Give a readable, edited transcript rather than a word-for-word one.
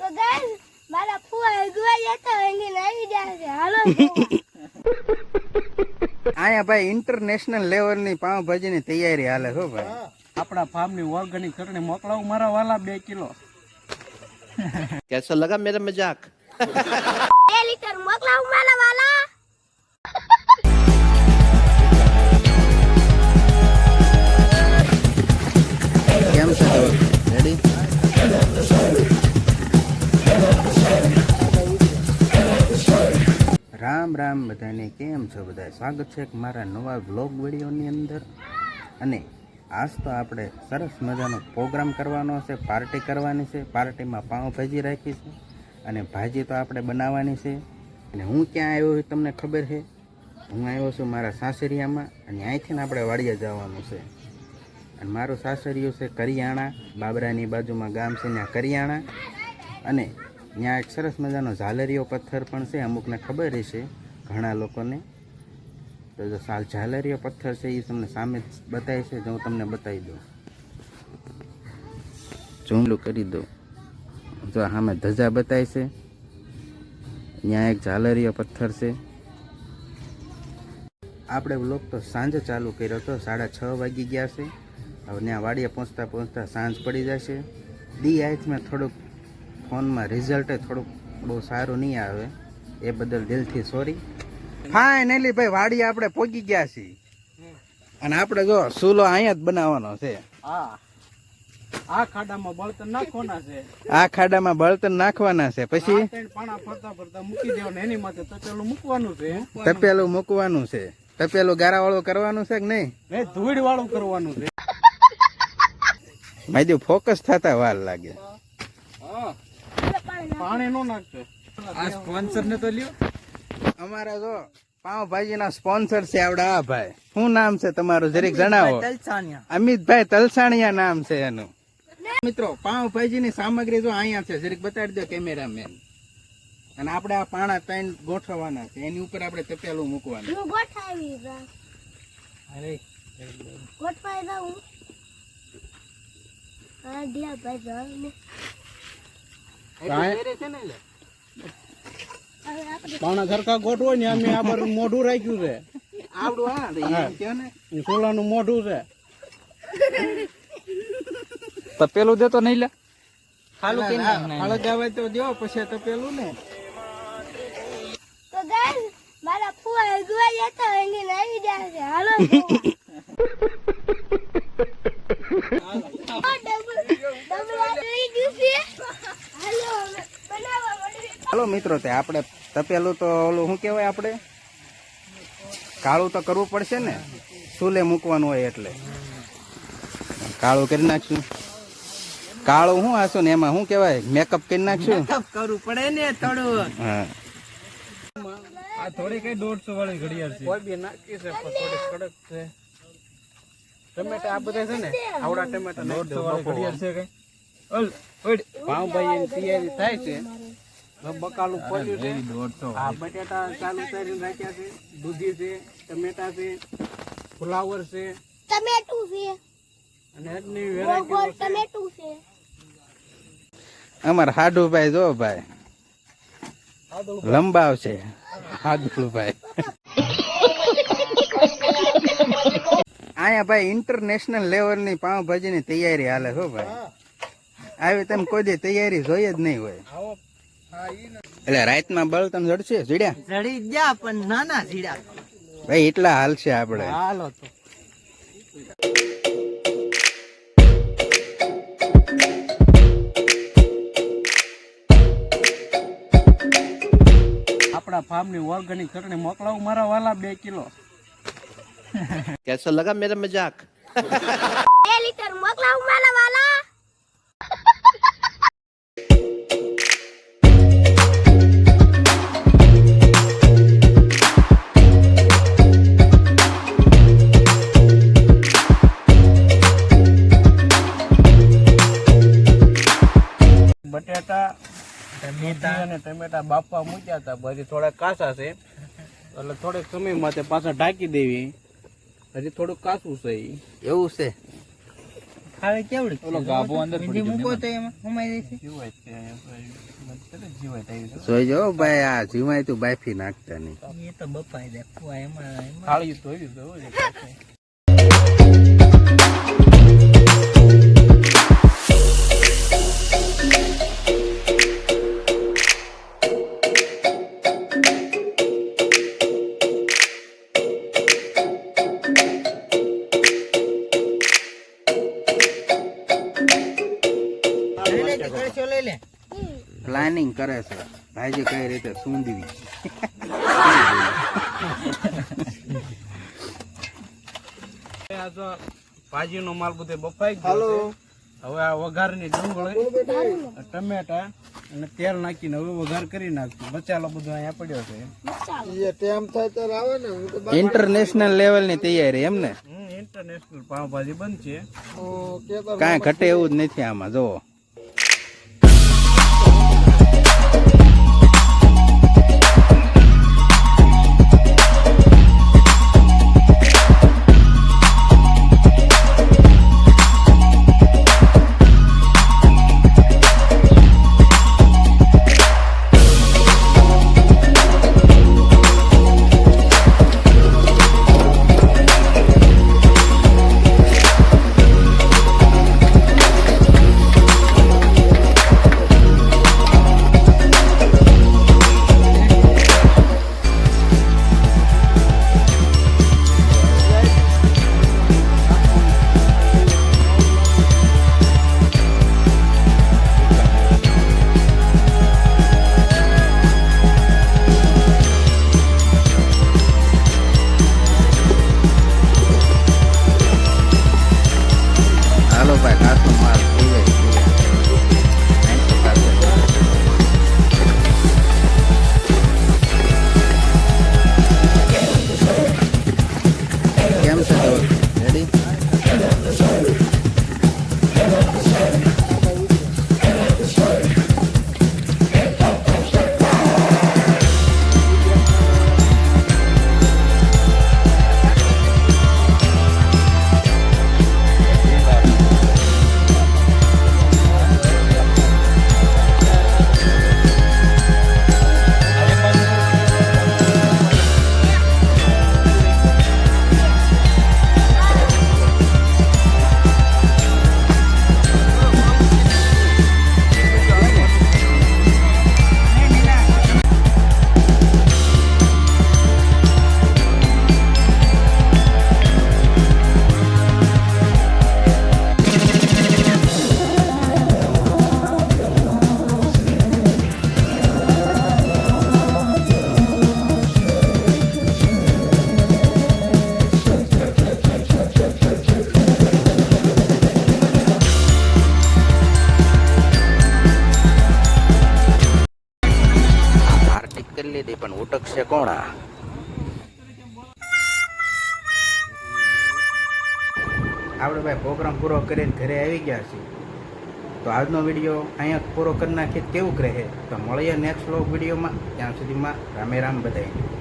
તો ગાઈસ મારા ફુવા ગુવા જતા એની આવી જાય હાલો આયા ભાઈ ઇન્ટરનેશનલ લેવલ ની પાવભાજી ની તૈયારી હાલે છો ભાઈ. આપણા ફાર્મ ની ઓર્ગેનિક ચટણી મોકલાવું મારા વાલા 2 કિલો. कैसा लगा मेरा मजाक? 2 લિટર મોકલાવું મારા વાલા. કેમ છે તો રેડી? રામ રામ બધાને, કેમ છો બધા? સ્વાગત છે મારા નવા બ્લોગ વિડીયોની અંદર. અને આજ તો આપણે સરસ મજાનો પ્રોગ્રામ કરવાનો છે, પાર્ટી કરવાની છે. પાર્ટીમાં પાઉંભાજી રાખી છે અને ભાજી તો આપણે બનાવવાની છે. અને હું ક્યાં આવ્યો તમને ખબર છે? હું આવ્યો છું મારા સાસરિયામાં અને અહીંથી આપણે વાડિયા જવાનું છે. અને મારું સાસરિયું છે કરિયાણા, બાબરાની બાજુમાં ગામ છે ત્યાં કરિયાણા. અને ત્યાં એક સરસ મજાનો ઝાલરીયો પથ્થર પણ છે, અમુકને ખબર હશે ઘણા લોકોને. તો જો ઝાલરીયો પથ્થર છે એ તમને સામે બતાવે છે, જો હું તમને બતાવી દઉં, ઝૂમલું કરી દઉં. જો સામે ધજા બતાવે છે, ત્યાં એક ઝાલરીયો પથ્થર છે. આપણે વ્લોગ તો સાંજે ચાલુ કર્યો હતો, 6:30 વાગી ગયા છે. હવે ત્યાં વાડીએ પહોંચતા પહોંચતા સાંજ પડી જશે. દી આઈથમાં થોડુંક ફોનમાં રિઝલ્ટ થોડુંક બહુ સારું નહીં આવે, એ બદલ દિલથી સોરી. ફાઇનલી ભાઈ વાડી આપણે પહોંચી ગયા છીએ. અને આપણે જો ચૂલો અહીંયા જ બનાવવાનો છે. આ ખાડામાં બળતણ નાખવાના છે. આ ખાડામાં બળતણ નાખવાના છે, પછી પાણા ફરતા ફરતા મૂકી દેવાના, એની માથે તપેલું મૂકવાનું છે. તપેલું મૂકવાનું છે. તપેલું ગારા વાળું કરવાનું છે કે નહીં? ધૂળ વાળું કરવાનું છે. મારી ફોકસ થતા વાર લાગે. પાણી નો નાખશે. આ સ્પોન્સર ને તો લ્યો. અમારા જો પાવભાજી ના સ્પોન્સર છે આવડા આ ભાઈ. શું નામ છે તમારું જરીક જણાવો. અમિતભાઈ તલસાણિયા નામ છે એનું. મિત્રો પાવભાજી ની સામગ્રી જો અહીંયા છે, જરીક બતાડી દો કેમેરામેન. અને આપણે આ પાણા 3 ગોઠવવાના છે, એની ઉપર આપણે તપેલું મૂકવાનું. હું ગોઠાવી દઉં. અરે ગોઠવાઈ દઉં. આ દિયા ભાઈ જાવ ને. પાણા સરખા ગોઠવો ને. અમે આ બાર મોઢું રાખ્યું છે. આવડું હા એમ કહો ને. સોલાનું મોઢું છે. તપેલું દેતો નહીં લે. હાલો જવા તો દો, પછી તપેલું ને. તો ગાઈસ મારા ફુવા ગુવા જતા એની આવી જાય હાલો હાલો મિત્રો, તે આપણે તપેલું તો ઓલું શું કહેવાય, આપણે કાળું તો કરવું પડશે ને, ચૂલે મૂકવાનું હોય એટલે કાળું કરી નાખશું. કાળું શું આશું ને એમાં શું કહેવાય, મેકઅપ કરી નાખશું. કરવું પડે ને થોડું. હા, આ થોડી કઈ 150 વાળી ઘડિયાળ છે. કોઈ બી નાખી છે, પણ થોડી કડક છે. ટમેટા આ બધા છે ને, આવડા ટમેટા 150 વાળી ઘડિયાળ છે. કઈ પાવભાજી તૈયારી થાય છે. બકાલું પડ્યું છે. આ બટાટા ચાલુ કરીને રાખ્યા છે. દૂધી છે, ટમેટા છે, ફુલાવર છે, ટમેટું છે, અને એટલી ગોળ વેરાયટી ટમેટું છે. અમારા હાડુભાઈ જો ભાઈ લંબાવ છે. હાડુભાઈ અહીંયા ભાઈ ઇન્ટરનેશનલ લેવલ ની પાવભાજી ની તૈયારી હાલે છો ભાઈ. આવી તમે કોઈ દી તૈયારી જોઈ જ નહીં હોય. એટલે રાતમાં બળતણ જડશે જીડ્યા જડી ગયા પણ નાના જીડા ભાઈ, એટલા હાલ છે આપણે. હાલો તો આપણા ફાર્મ ની ઓર્ગેનિક ચટણી મોકલાવું મારા વાલા 2 કિલો. कैसा लगा मेरा मजाक? 2 લિટર મોકલાવું મારા વાલા. બટાટા અને ટમેટા બાફવા મૂક્યા હતા, પછી થોડા કાચા છે એટલે થોડેક સમય માટે પાછા ઢાંકી દેવી. હજી થોડુંક કાચું છે. એવું છે. થાળી કેવડી ઓલો ગાભો અંદર પડી ગયો મૂકો તો એમાં સમાઈ જશે. જોઈ જો ભાઈ આ જીવાય તું બાફી નાખતા નહીં. એ તો બપાઈ દે ફુવા એમાં થાળી તો એવી જ હોય. કળશો લઈ લે. પ્લાનિંગ કરે છે ભાઈજી કઈ રીતે સૂંધવી. આ તો ભાજીનો માલ બધે બફાઈ ગયો છે. હવે આ વઘારની ડુંગળી ટમેટા અને તેલ નાખીને હવે વઘાર કરી નાખશું. મસાલો બધો અહીંયા પડ્યો છે. ઇન્ટરનેશનલ લેવલ ની તૈયારી એમ ને? ઇન્ટરનેશનલ પાવભાજી બનશે. કાંઈ ઘટે એવું જ નથી આમાં. જોવો હાલો ભાઈ કાચો માલ થઈ જાય. કેમ છે તો રેડી? કરી લીધી પણ ઉટકશે કોણ? આપણે ભાઈ પ્રોગ્રામ પૂરો કરીને ઘરે આવી ગયા છીએ. તો આજનો વિડીયો અહીંયા પૂરો કરી નાખીએ કેવું રહે. તો મળીએ નેક્સ્ટ વ્લોગ વિડીયોમાં. ત્યાં સુધીમાં રામે રામ બધાય.